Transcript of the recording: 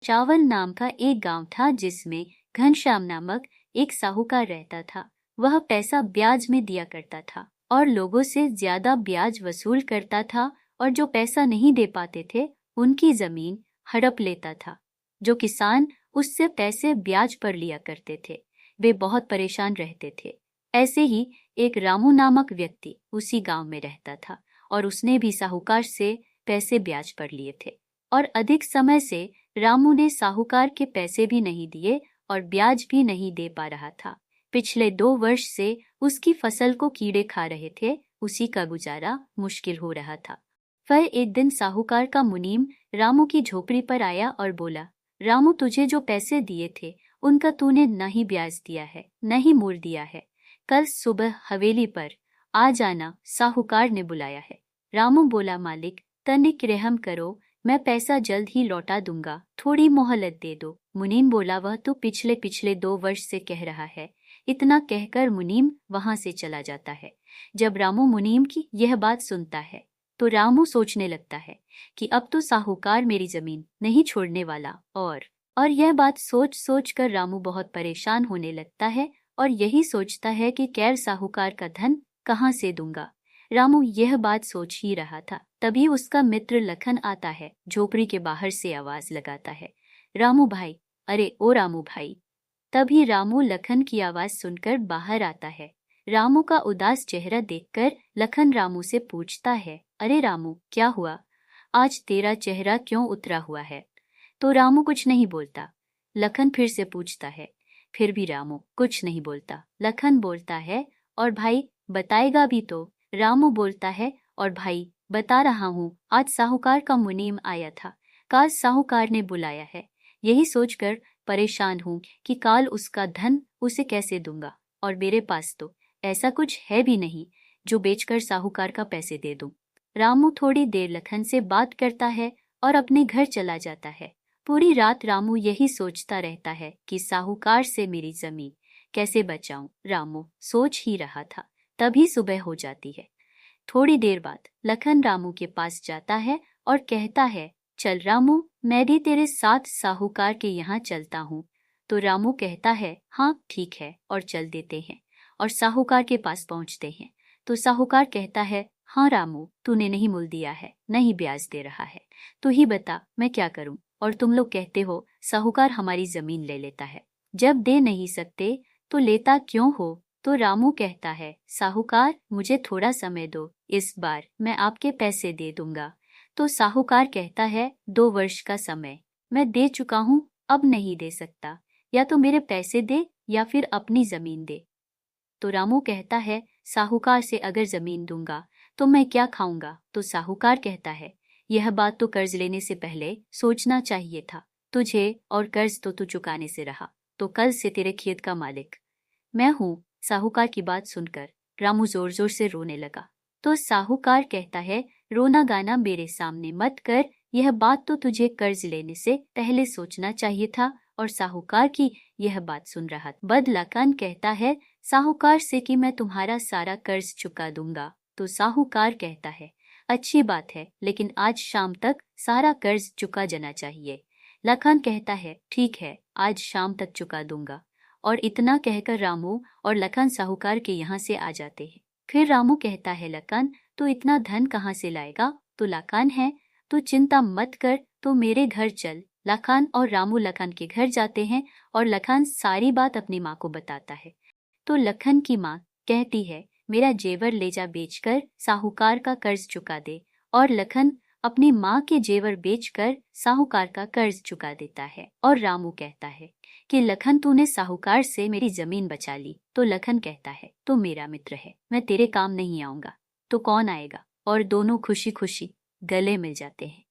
चावल नाम का एक गांव था जिसमें घनश्याम नामक एक साहूकार रहता था। वह पैसा ब्याज में दिया करता था और लोगों से ज्यादा ब्याज वसूल करता था और जो पैसा नहीं दे पाते थे उनकी जमीन हड़प लेता था। जो किसान उससे पैसे ब्याज पर लिया करते थे वे बहुत परेशान रहते थे। ऐसे ही एक रामू नामक व्यक्ति उसी गांव में रहता था और उसने भी साहूकार से पैसे ब्याज पर लिए थे और अधिक समय से रामू ने साहूकार के पैसे भी नहीं दिए और ब्याज भी नहीं दे पा रहा था। पिछले 2 वर्ष से उसकी फसल को कीड़े खा रहे थे, उसी का गुजारा मुश्किल हो रहा था। फिर एक दिन साहूकार का मुनीम रामू की झोपड़ी पर आया और बोला, रामू तुझे जो पैसे दिए थे उनका तूने नहीं ब्याज दिया है, नहीं मोल दिया है। कल सुबह हवेली पर आ जाना, साहूकार ने बुलाया है। रामू बोला, मालिक तनिक रहम करो, मैं पैसा जल्द ही लौटा दूंगा, थोड़ी मोहलत दे दो। मुनीम बोला, वह तो पिछले 2 वर्ष से कह रहा है। इतना कहकर मुनीम वहां से चला जाता है। जब रामू मुनीम की यह बात सुनता है तो रामू सोचने लगता है कि अब तो साहूकार मेरी जमीन नहीं छोड़ने वाला। और यह बात सोच सोच कर रामू बहुत परेशान होने लगता है और यही सोचता है कि कैर साहूकार का धन कहाँ से दूंगा। रामू यह बात सोच ही रहा था, तभी उसका मित्र लखन आता है। झोपड़ी के बाहर से आवाज लगाता है, रामू भाई, अरे ओ रामू भाई। तभी रामू लखन की आवाज सुनकर बाहर आता है। रामू का उदास चेहरा देखकर लखन रामू से पूछता है, अरे रामू क्या हुआ, आज तेरा चेहरा क्यों उतरा हुआ है? तो रामू कुछ नहीं बोलता। लखन फिर से पूछता है, फिर भी रामू कुछ नहीं बोलता। लखन बोलता है, और भाई बताएगा भी तो? रामू बोलता है, और भाई बता रहा हूँ, आज साहूकार का मुनीम आया था, काल साहूकार ने बुलाया है। यही सोचकर परेशान हूँ कि काल उसका धन उसे कैसे दूंगा, और मेरे पास तो ऐसा कुछ है भी नहीं जो बेचकर साहूकार का पैसे दे दूं। रामू थोड़ी देर लखन से बात करता है और अपने घर चला जाता है। पूरी रात रामू यही सोचता रहता है कि साहूकार से मेरी जमीन कैसे बचाऊं। रामू सोच ही रहा था, तभी सुबह हो जाती है। थोड़ी देर बाद लखन रामू के पास जाता है और कहता है, चल रामू, मैं भी तेरे साथ साहूकार के यहाँ चलता हूँ। तो रामू कहता है, हाँ ठीक है, और चल देते हैं और साहूकार के पास पहुँचते हैं। तो साहूकार कहता है, हाँ रामू, तूने नहीं मूल दिया है, नहीं ब्याज दे रहा है, तू ही बता मैं क्या करूं? और तुम लोग कहते हो साहूकार हमारी जमीन ले लेता है, जब दे नहीं सकते तो लेता क्यों हो? तो रामू कहता है, साहूकार मुझे थोड़ा समय दो, इस बार मैं आपके पैसे दे दूंगा। तो साहूकार कहता है, 2 वर्ष का समय मैं दे चुका हूँ, अब नहीं दे सकता, या तो मेरे पैसे दे या फिर अपनी जमीन दे। तो रामू कहता है, साहूकार से अगर जमीन दूंगा तो मैं क्या खाऊंगा? तो साहूकार कहता है, यह बात तो कर्ज लेने से पहले सोचना चाहिए था तुझे, और कर्ज तो तू चुकाने से रहा, तो कल से तेरे खेत का मालिक मैं हूँ। साहूकार की बात सुनकर रामू जोर जोर से रोने लगा। तो साहूकार कहता है, रोना गाना मेरे सामने मत कर, यह बात तो तुझे कर्ज लेने से पहले सोचना चाहिए था। और साहूकार की यह बात सुन रहा बदलाकान कहता है साहूकार से कि मैं तुम्हारा सारा कर्ज चुका दूंगा। तो साहूकार कहता है, अच्छी बात है, लेकिन आज शाम तक सारा कर्ज चुका जाना चाहिए। लखन कहता है, ठीक है, आज शाम तक चुका दूंगा। और इतना कहकर रामू और लखन साहूकार के यहाँ से आ जाते हैं। फिर रामू कहता है, लखन तो इतना धन कहाँ से लाएगा? तो लखन है, तो चिंता मत कर, तो मेरे घर चल। लखन और रामू लखन के घर जाते हैं और लखन सारी बात अपनी माँ को बताता है। तो लखन की माँ कहती है, मेरा जेवर ले जा बेचकर साहूकार का कर्ज चुका दे। और लखन अपनी माँ के जेवर बेचकर साहूकार का कर्ज चुका देता है। और रामू कहता है कि लखन तूने साहूकार से मेरी जमीन बचा ली। तो लखन कहता है, तू मेरा मित्र है, मैं तेरे काम नहीं आऊंगा, तो कौन आएगा? और दोनों खुशी खुशी गले मिल जाते हैं।